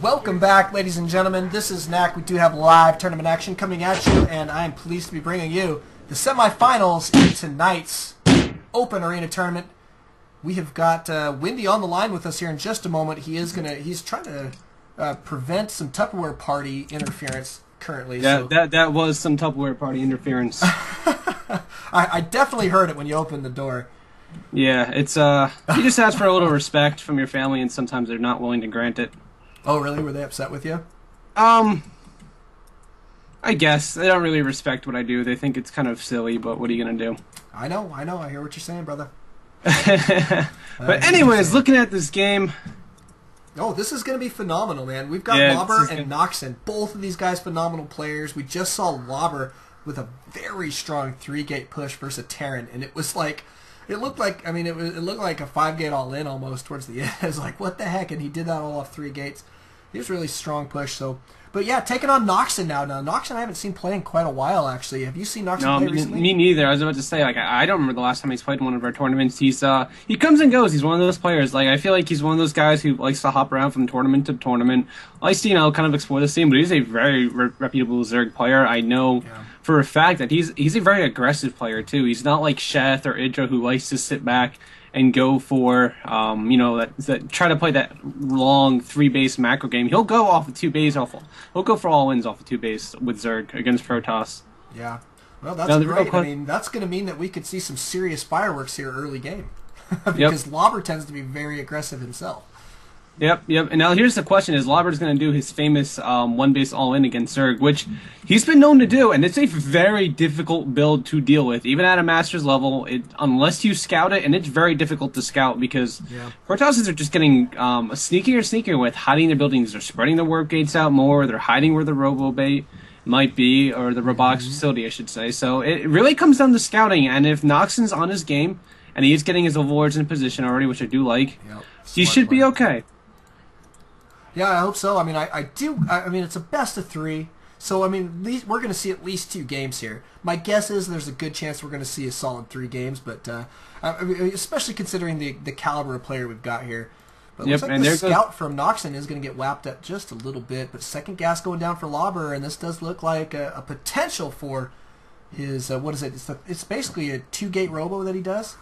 Welcome back, ladies and gentlemen. This is Knack. We do have live tournament action coming at you, and I am pleased to be bringing you the semifinals in tonight's Open Arena tournament. We have got Windy on the line with us here in just a moment. He's trying to prevent some Tupperware party interference currently. Yeah, so. that was some Tupperware party interference. I definitely heard it when you opened the door. Yeah, it's you just ask for a little respect from your family, and sometimes they're not willing to grant it. Oh, really? Were they upset with you? I guess they don't really respect what I do. They think it's kind of silly, but what are you gonna do? I know. I hear what you're saying, brother. But anyways, looking at this game. Oh, this is going to be phenomenal, man. We've got Lobber and Noxn. Both of these guys phenomenal players. We just saw Lobber with a very strong 3-gate push versus Terran, and it was like, it looked like a 5-gate all-in almost towards the end. It was like, what the heck? And he did that all off 3 gates. He was really strong push. So, but yeah, taking on Noxn now. Now, Noxn I haven't seen play in quite a while, actually. Have you seen Noxn play recently? Me neither. I was about to say, like, I don't remember the last time he's played in one of our tournaments. He comes and goes. He's one of those players. Like, I feel like he's one of those guys who likes to hop around from tournament to tournament. Likes to, kind of explore the scene. But he's a very reputable Zerg player. I know for a fact that he's a very aggressive player too. He's not like Sheth or Idra who likes to sit back and go for, that try to play that long 3-base macro game. He'll go off of 2 base. He'll go for all wins off of 2 base with Zerg against Protoss. Yeah, well, that's great. I mean, that's going to mean that we could see some serious fireworks here early game because Lobber tends to be very aggressive himself. Yep. And now here's the question: is Lobber's going to do his famous 1-base all-in against Zerg, which he's been known to do, and it's a very difficult build to deal with, even at a Master's level, unless you scout it, and it's very difficult to scout because Protosses are just getting sneakier with hiding their buildings. They're spreading the warp gates out more. They're hiding where the robo bait might be, or the robotics facility, I should say. So it really comes down to scouting, and if Noxn's on his game, and he is getting his overlords in position already, which I do like, he should be okay. Yeah, I hope so. I mean, I mean, it's a best of 3, so I mean, we're going to see at least 2 games here. My guess is there's a good chance we're going to see a solid 3 games, but I mean, especially considering the caliber of player we've got here. But it looks like the scout from Noxn is going to get whapped up just a little bit, but second gas going down for Lobber, and this does look like a potential for his what is it? It's basically a 2-gate robo that he does.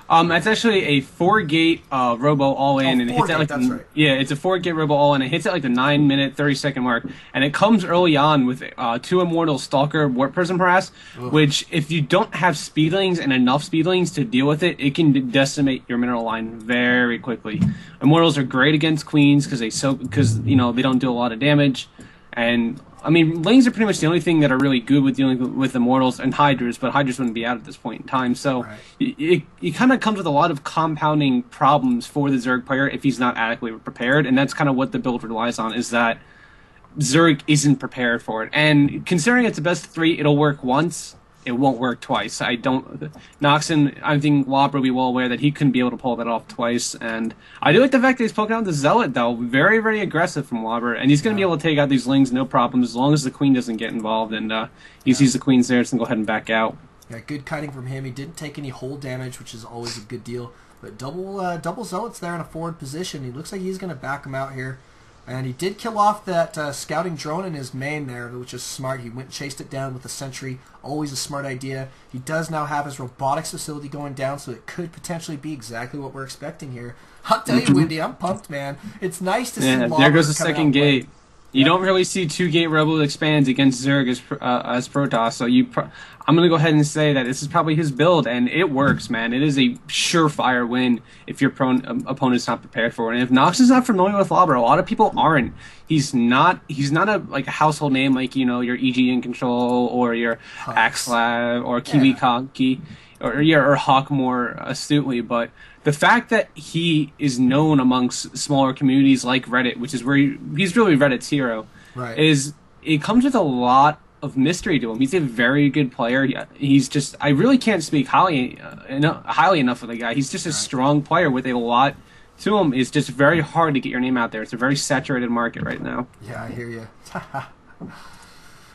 It's actually a 4-gate robo all-in, and it hits at like it's a 4-gate robo all-in. It hits at like the 9-minute 30-second mark, and it comes early on with 2 Immortal Stalker Warp Prism Harass, which if you don't have speedlings and enough speedlings to deal with it, it can decimate your mineral line very quickly. Immortals are great against Queens because they don't do a lot of damage, and I mean, Lings are pretty much the only thing that are really good with dealing with Immortals and Hydras, but Hydras wouldn't be out at this point in time. So it kind of comes with a lot of compounding problems for the Zerg player if he's not adequately prepared, and that's kind of what the build relies on, is that Zerg isn't prepared for it. And considering it's a best of 3, it'll work once. It won't work twice. Noxn, I think Lobber will be well aware that he couldn't be able to pull that off twice. And I do like the fact that he's poking out the Zealot, though. Very, very aggressive from Lobber. And he's going to be able to take out these Lings no problem as long as the Queen doesn't get involved. And he sees the Queen's there, so he can go ahead and back out. Yeah, good kiting from him. He didn't take any hull damage, which is always a good deal. But double Zealots there in a forward position. He looks like he's going to back him out here. And he did kill off that scouting drone in his main there, which is smart. He went and chased it down with a sentry. Always a smart idea. He does now have his robotics facility going down, so it could potentially be exactly what we're expecting here. I'll tell you, Windy, I'm pumped, man. It's nice to see Lobber. There goes the second gate. You don't really see 2-gate Rebel expands against Zerg as Protoss, so I'm going to go ahead and say that this is probably his build, and it works, man. It is a surefire win if your opponent's not prepared for it. And if Noxn's not familiar with Lobber, a lot of people aren't. He's not a household name like your EG in Control or your Axlab or Kiwi Conky or Hawk more astutely, but the fact that he is known amongst smaller communities like Reddit, which is where he's really Reddit's hero, it comes with a lot of mystery to him. He's a very good player. He's just, I really can't speak highly enough of the guy. He's just a strong player with a lot to him. It's just very hard to get your name out there. It's a very saturated market right now. Yeah, I hear you.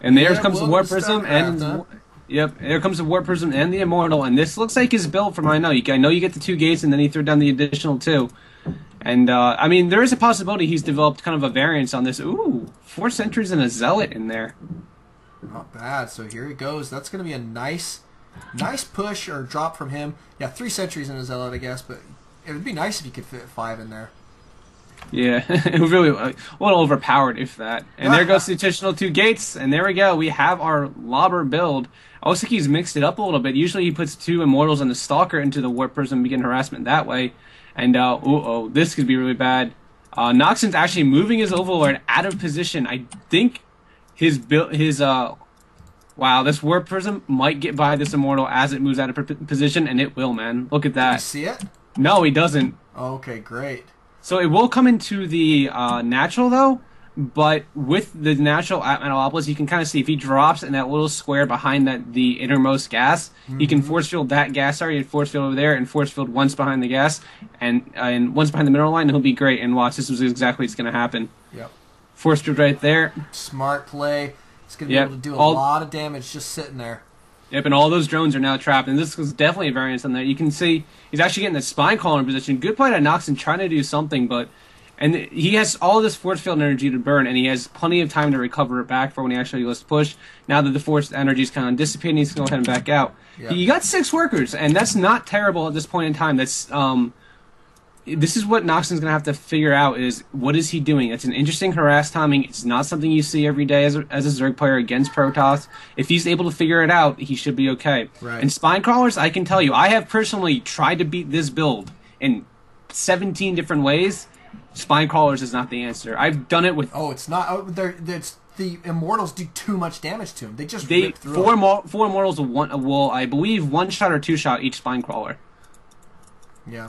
And there comes the Warp Prism and... Yep, here comes the Warp Prism and the Immortal, and this looks like his build from I know you get the 2 gates, and then he threw down the additional 2. And, I mean, there is a possibility he's developed kind of a variance on this. Ooh, 4 sentries and a zealot in there. Not bad. So here he goes. That's going to be a nice push or drop from him. Yeah, 3 sentries and a zealot, I guess, but it would be nice if he could fit 5 in there. Yeah, it was really a little overpowered, if that. And there goes the additional 2 gates, and there we go. We have our Lobber build. I also think he's mixed it up a little bit. Usually he puts 2 Immortals and the Stalker into the Warp Prism and begin harassment that way. And, this could be really bad. Noxn's actually moving his Overlord out of position. I think wow, this Warp Prism might get by this Immortal as it moves out of position, and it will, man. Look at that. Did you see it? No, he doesn't. Okay, great. So it will come into the natural, though, but with the natural at Metalopolis, you can kind of see if he drops in that little square behind the innermost gas, he can force field that gas area, force field over there, and force field once behind the gas, and once behind the mineral line, and he'll be great. And watch, this is exactly what's going to happen. Yep. Force field right there. Smart play. It's going to be able to do a lot of damage just sitting there. Yep, and all those drones are now trapped, and this was definitely a variance on there. You can see he's actually getting the spine crawler in position. Good play to Noxn trying to do something, and he has all this force field energy to burn, and he has plenty of time to recover it back for when he actually goes to push. Now that the force energy is kind of dissipating, he's going to go ahead and back out. Yep. You got 6 workers, and that's not terrible at this point in time. That's this is what Noxn's going to have to figure out is what is he doing. It's an interesting harass timing. It's not something you see every day as a Zerg player against Protoss. If he's able to figure it out, he should be okay. Right. And Spine Crawlers, I can tell you, I have personally tried to beat this build in 17 different ways. Spine Crawlers is not the answer. I've done it with... Oh, it's not... Oh, it's the Immortals do too much damage to him. They just rip through four Immortals will, I believe, 1-shot or 2-shot each Spine Crawler. Yeah.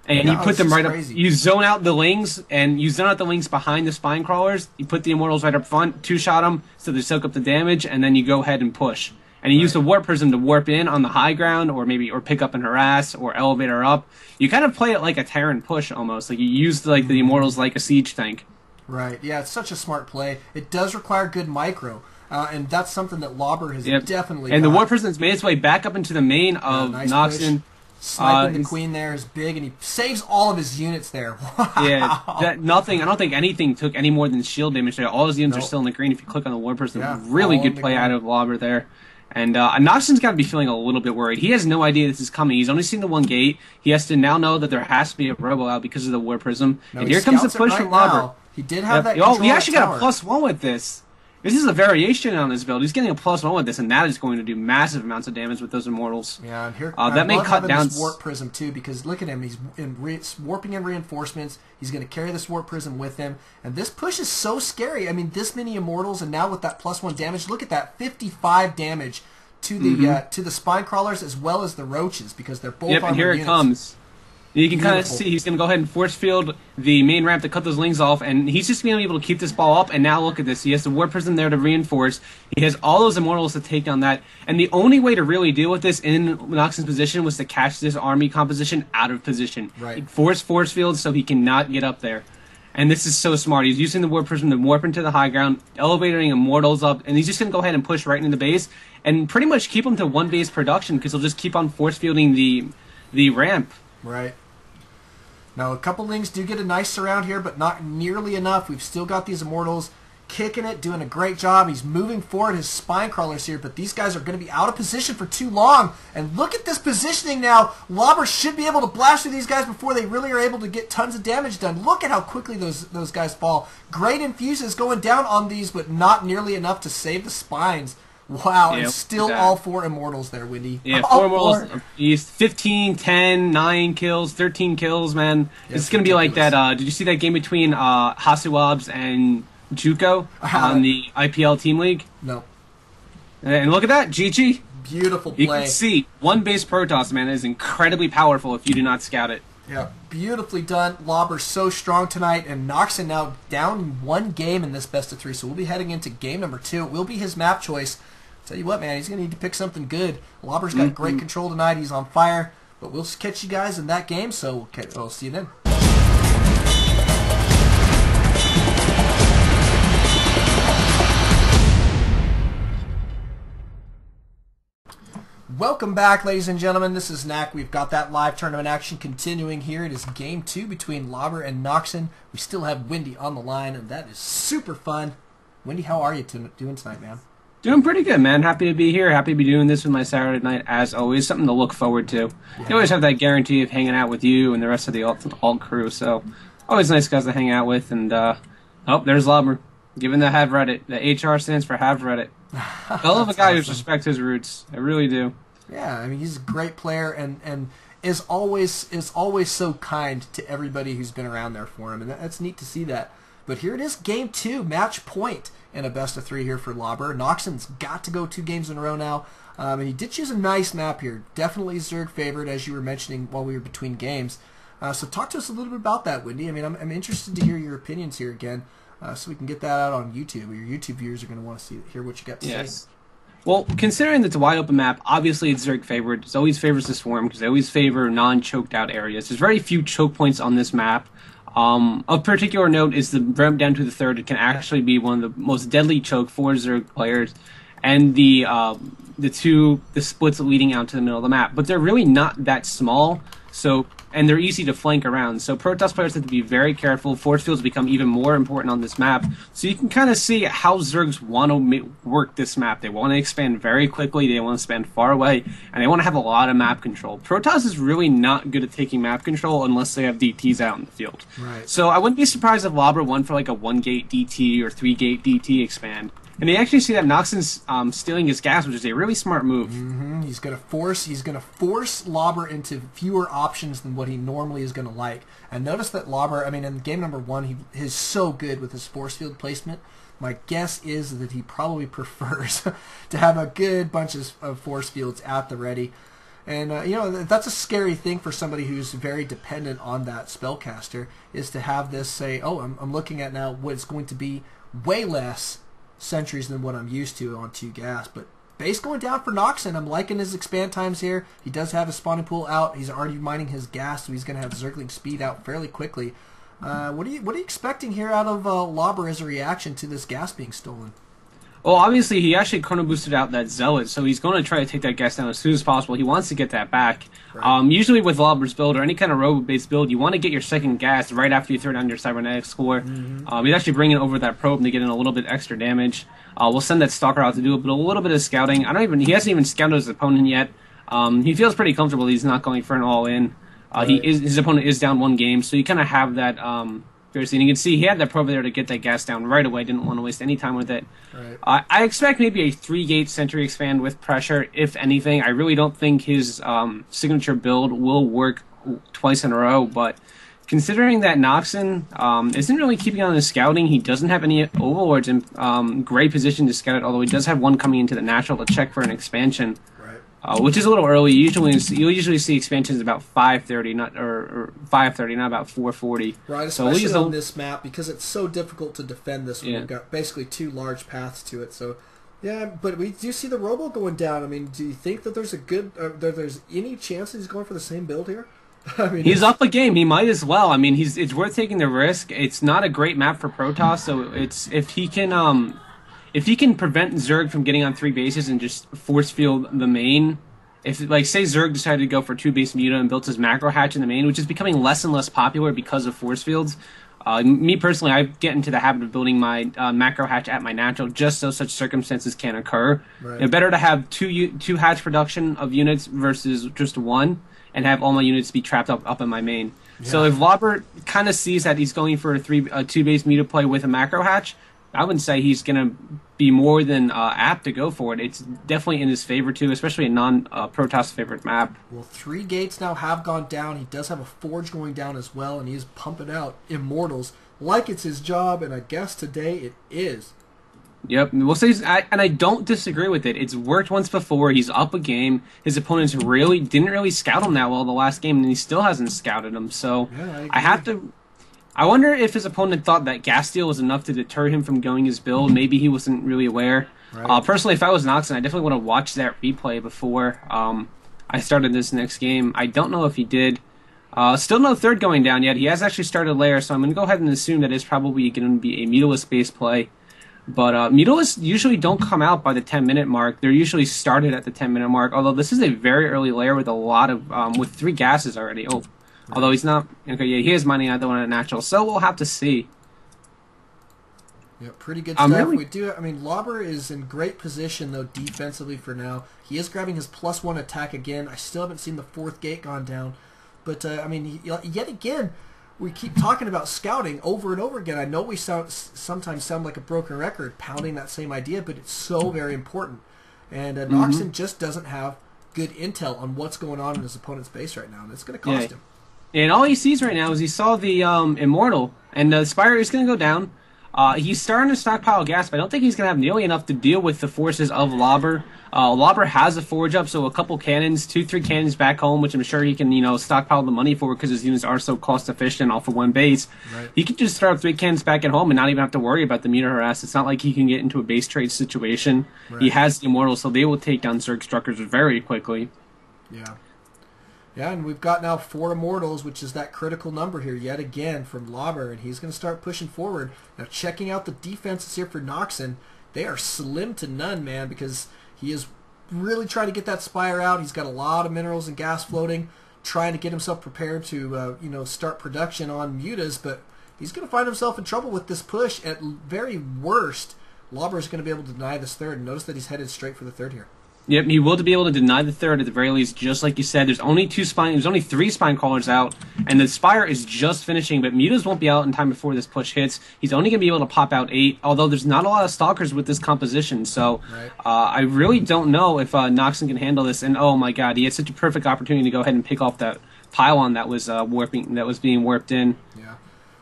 And you put them right up. You zone out the Lings, and you zone out the Lings behind the Spine Crawlers. You put the Immortals right up front, 2-shot them, so they soak up the damage, and then you go ahead and push. And you use the Warp Prism to warp in on the high ground, or pick up and harass, or elevator up. You kind of play it like a Terran push almost. Like you use the Immortals like a siege tank. Right. Yeah, it's such a smart play. It does require good micro. And that's something that Lobber has definitely And got. the Warp Prism's made its way back up into the main of Noxn. Sniping the Queen there is big, and he saves all of his units there. Wow. Yeah, I don't think anything took any more than shield damage there. All his units are still in the green. If you click on the Warp Prism, really good play out of Lobber there. And Noxn's got to be feeling a little bit worried. He has no idea this is coming. He's only seen the one gate. He has to now know that there has to be a robo out because of the Warp Prism. No, and here comes the push from Lobber. He did have that. We actually got a +1 with this. This is a variation on this build. He's getting a +1 with this, and that is going to do massive amounts of damage with those Immortals. Yeah, and here that may cut down this Warp Prism too, because look at him. He's warping in reinforcements. He's going to carry this Warp Prism with him, and this push is so scary. I mean, this many Immortals, and now with that +1 damage, look at that 55 damage to the Spine Crawlers as well as the Roaches, because they're both. Yep, and here it comes. You can kind of see he's going to go ahead and force field the main ramp to cut those Lings off, and he's just going to be able to keep this ball up. And now look at this. He has the Warp Prism there to reinforce. He has all those Immortals to take on that. And the only way to really deal with this in Noxn's position was to catch this army composition out of position. Right. Force field so he cannot get up there. And this is so smart. He's using the Warp Prism to warp into the high ground, elevating Immortals up, and he's just going to go ahead and push right into the base and pretty much keep him to one base production because he'll just keep on force fielding the ramp. Right. Now, a couple Lings do get a nice surround here, but not nearly enough. We've still got these Immortals kicking it, doing a great job. He's moving forward his Spine Crawlers here, but these guys are going to be out of position for too long. And look at this positioning now. Lobber should be able to blast through these guys before they really are able to get tons of damage done. Look at how quickly those guys fall. Great infuses going down on these, but not nearly enough to save the Spines. Wow, and still all 4 Immortals there, Windy. Yeah, 4 Immortals. He's 15, 10, 9 kills, 13 kills, man. Yeah, it's going to be like that. Did you see that game between Hasuabs and Juco on the IPL Team League? No. And look at that, GG. Beautiful play. You can see, one base Protoss, man, is incredibly powerful if you do not scout it. Yeah, beautifully done. Lobber's so strong tonight, and Noxn now down 1 game in this best-of-3, so we'll be heading into game number 2. It will be his map choice. Tell you what, man, he's going to need to pick something good. Lobber's got great control tonight. He's on fire. But we'll catch you guys in that game, so we'll see you then. Welcome back, ladies and gentlemen. This is Knack. We've got that live tournament action continuing here. It is Game 2 between Lobber and Noxn. We still have Wendy on the line, and that is super fun. Wendy, how are you doing tonight, man? Doing pretty good, man. Happy to be here. Happy to be doing this with my Saturday night, as always. Something to look forward to. Yeah. You always have that guarantee of hanging out with you and the rest of the alt crew, so always nice guys to hang out with. And, oh, there's Lobber. Giving the have Reddit. The HR stands for have Reddit. Hell of a guy who respects his roots. I really do. Yeah, I mean, he's a great player and is always so kind to everybody who's been around there for him, and that's neat to see that. But here it is, Game 2, match point in a best-of-3 here for Lobber. Noxn's got to go 2 games in a row now, and he did choose a nice map here. Definitely Zerg favored, as you were mentioning while we were between games. So talk to us a little bit about that, Wendy. I mean, I'm interested to hear your opinions here again, so we can get that out on YouTube. Your YouTube viewers are going to want to hear what you got to say. Well, considering that it's a wide open map, obviously it's Zerg favored. It always favors the swarm because they always favor non-choked out areas. There's very few choke points on this map. Of particular note is the ramp down to the third. It can actually be one of the most deadly choke for Zerg players, and the splits leading out to the middle of the map. But they're really not that small, and they're easy to flank around. So Protoss players have to be very careful. Force fields become even more important on this map. So you can kind of see how Zergs want to work this map. They want to expand very quickly. They want to expand far away, and they want to have a lot of map control. Protoss is really not good at taking map control unless they have DTs out in the field. Right. So I wouldn't be surprised if Lobber went for like a 1-gate DT or 3-gate DT expand. And you actually see that Noxn's stealing his gas, which is a really smart move. Mm-hmm. He's gonna force Lobber into fewer options than what he normally is gonna like. And notice that Lobber, I mean, in game number 1, he is so good with his force field placement. My guess is that he probably prefers to have a good bunch of force fields at the ready. And you know, that's a scary thing for somebody who's very dependent on that spellcaster, is to have this say, oh, I'm looking at now what is going to be way less sentries than what I'm used to on 2 gas. But base going down for Noxn. I'm liking his expand times here. He does have his spawning pool out. He's already mining his gas, so he's going to have Zergling speed out fairly quickly. What are you expecting here out of Lobber as a reaction to this gas being stolen? Well, obviously, he actually chrono boosted out that Zealot, so he's going to try to take that gas down as soon as possible. He wants to get that back. Right. Usually with Lobber's build, or any kind of robo-based build, you want to get your second gas right after you throw down your cybernetics core. Mm-hmm. He's actually bringing over that probe to get in a little bit extra damage. We'll send that Stalker out to do a little bit of scouting. He hasn't even scouted his opponent yet. He feels pretty comfortable. He's not going for an all-in. Right. His opponent is down 1 game, so you kind of have that... and you can see he had that probe there to get that gas down right away. Didn't want to waste any time with it. Right. I expect maybe a 3-gate sentry expand with pressure, if anything. I really don't think his signature build will work twice in a row, but considering that Noxn isn't really keeping on his scouting, he doesn't have any overlords in great position to scout it, although he does have one coming into the natural to check for an expansion. Which is a you'll usually see expansions about 5:30, not 5:30, not about 4:40. Right, especially on this map because it's so difficult to defend this one. We've got basically 2 large paths to it. So, yeah, but we do see the Robo going down. I mean, do you think that there's there's any chance that he's going for the same build here? I mean, he's up a game. He might as well. I mean, it's worth taking the risk. It's not a great map for Protoss, so if he can prevent Zerg from getting on 3 bases and just force field the main, if, like, say Zerg decided to go for 2-base muta and built his macro hatch in the main, which is becoming less and less popular because of force fields. Me personally, I get into the habit of building my macro hatch at my natural just so such circumstances can occur. Right. It's better to have two hatch production of units versus just 1, and have all my units be trapped up in my main. Yeah. So if Lobber kind of sees that he's going for a 2-base muta play with a macro hatch, I wouldn't say he's going to be more than apt to go for it. It's definitely in his favor, too, especially a non-Protoss favorite map. Well, 3 gates now have gone down. He does have a Forge going down as well, and he's pumping out Immortals like it's his job, and I guess today it is. Yep, we'll say, and I don't disagree with it. It's worked once before. He's up a game. His opponents didn't really scout him that well the last game, and he still hasn't scouted him. So yeah, I wonder if his opponent thought that gas steal was enough to deter him from going his build. Maybe he wasn't really aware. Right. Personally, if I was Noxn, I definitely would have watched that replay before I started this next game. I don't know if he did. Still no third going down yet. He has actually started lair, so I'm going to go ahead and assume that it's probably going to be a mutalist base play. But Mutilas usually don't come out by the 10-minute mark. They're usually started at the 10-minute mark. Although this is a very early layer with a lot of with 3 gases already. Oh, although he's not. Okay, yeah, he is mining out the one at natural. So we'll have to see. Yeah, pretty good stuff. Really... We do. I mean, Lobber is in great position though defensively for now. He is grabbing his +1 attack again. I still haven't seen the 4th gate gone down, but I mean, yet again, we keep talking about scouting over and over again. I know we sometimes sound like a broken record, pounding that same idea, but it's so very important. And Noxn just doesn't have good intel on what's going on in his opponent's base right now, and it's going to cost him. And all he sees right now is he saw the Immortal, and the Spire is going to go down. He's starting to stockpile gas, but I don't think he's going to have nearly enough to deal with the forces of Lobber. Lobber has a forge up, so a couple cannons, 2-3 cannons back home, which I'm sure he can, stockpile the money for because his units are so cost efficient off of one base. Right. He can just throw up 3 cannons back at home and not even have to worry about the meter harass. It's not like he can get into a base trade situation. Right. He has the Immortal, so they will take down Zergstruckers very quickly. Yeah. Yeah, and we've got now 4 Immortals, which is that critical number here yet again from Lobber, and he's going to start pushing forward. Now, checking out the defenses here for Noxn, they are slim to none, man, because he is really trying to get that Spire out. He's got a lot of minerals and gas floating, trying to get himself prepared to, start production on Mutas, but he's going to find himself in trouble with this push. At very worst, Lobber is going to be able to deny this 3rd, and notice that he's headed straight for the 3rd here. Yep, he will be able to deny the 3rd at the very least, just like you said. There's only 3 spine callers out, and the Spire is just finishing, but Mutas won't be out in time before this push hits. He's only going to be able to pop out 8, although there's not a lot of Stalkers with this composition, so right. I really don't know if Noxn can handle this, and oh my god, he had such a perfect opportunity to go ahead and pick off that pylon that was being warped in. Yeah,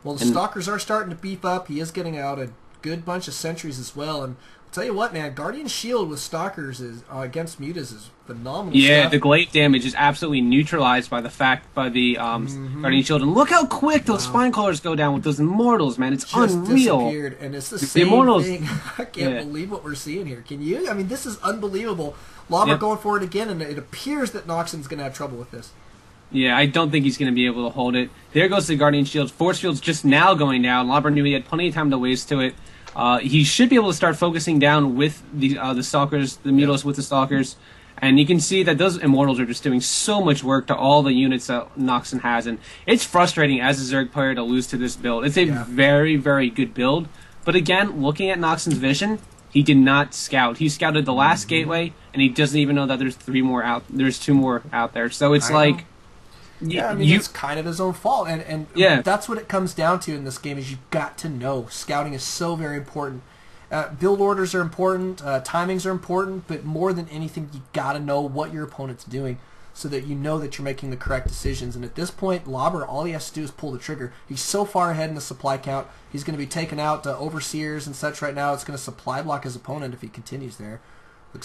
well, the Stalkers are starting to beef up. He is getting out a good bunch of sentries as well, and I'll tell you what, man, Guardian Shield with Stalkers against Mutas is phenomenal. Yeah, stuff. The glaive damage is absolutely neutralized by the Guardian Shield, and look how quick those spine callers go down with those Immortals, man. It's just unreal. Disappeared, and it's the same thing. I can't believe what we're seeing here. Can you? I mean, this is unbelievable. Lobber going forward again, and it appears that Noxn's going to have trouble with this. Yeah, I don't think he's going to be able to hold it. There goes the Guardian Shield. Force Field's just now going down. Lobber knew he had plenty of time to waste to it. He should be able to start focusing down with the Stalkers, the Mutilas with the Stalkers, and you can see that those Immortals are just doing so much work to all the units that Noxn has, and it's frustrating as a Zerg player to lose to this build. It's a very, very good build, but again, looking at Noxn's vision, he did not scout. He scouted the last gateway, and he doesn't even know that there's 2 more out there. So it's like... Yeah, I mean, it's kind of his own fault, and that's what it comes down to in this game, is you've got to know. Scouting is so very important. Build orders are important, timings are important, but more than anything, you got to know what your opponent's doing so that you know that you're making the correct decisions. And at this point, Lobber, all he has to do is pull the trigger. He's so far ahead in the supply count, he's going to be taking out Overseers and such right now. It's going to supply block his opponent if he continues there. Like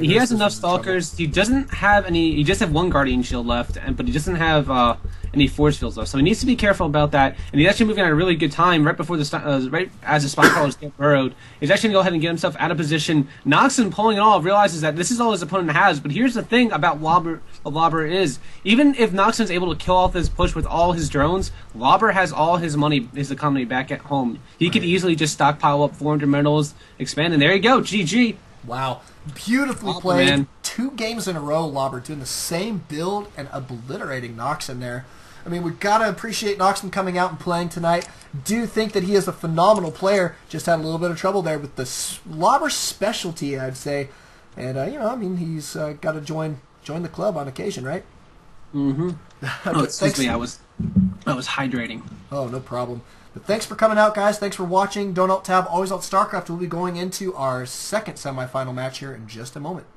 he has enough Stalkers. He doesn't have any. He just have 1 Guardian Shield left, but he doesn't have any Force Fields left. So he needs to be careful about that. And he's actually moving at a really good time, right before right as the Spine Crawlers get burrowed. He's actually going to go ahead and get himself out of position. Noxn, pulling it all, realizes that this is all his opponent has. But here's the thing about Lobber is, even if Noxn's able to kill off this push with all his drones, Lobber has all his money, his economy back at home. He could easily just stockpile up 400 metals, expand, and there you go, GG. Wow. Beautifully played. Man. 2 games in a row, Lobber doing the same build and obliterating Noxn there. I mean, we've got to appreciate Noxn coming out and playing tonight. Do think that he is a phenomenal player. Just had a little bit of trouble there with the Lobber specialty, I'd say. And, I mean, he's got to join the club on occasion, right? Mm-hmm. Oh, excuse me, I was hydrating. Oh, no problem. But thanks for coming out, guys. Thanks for watching. Don't Alt-Tab, always Alt-Starcraft. We'll be going into our second semifinal match here in just a moment.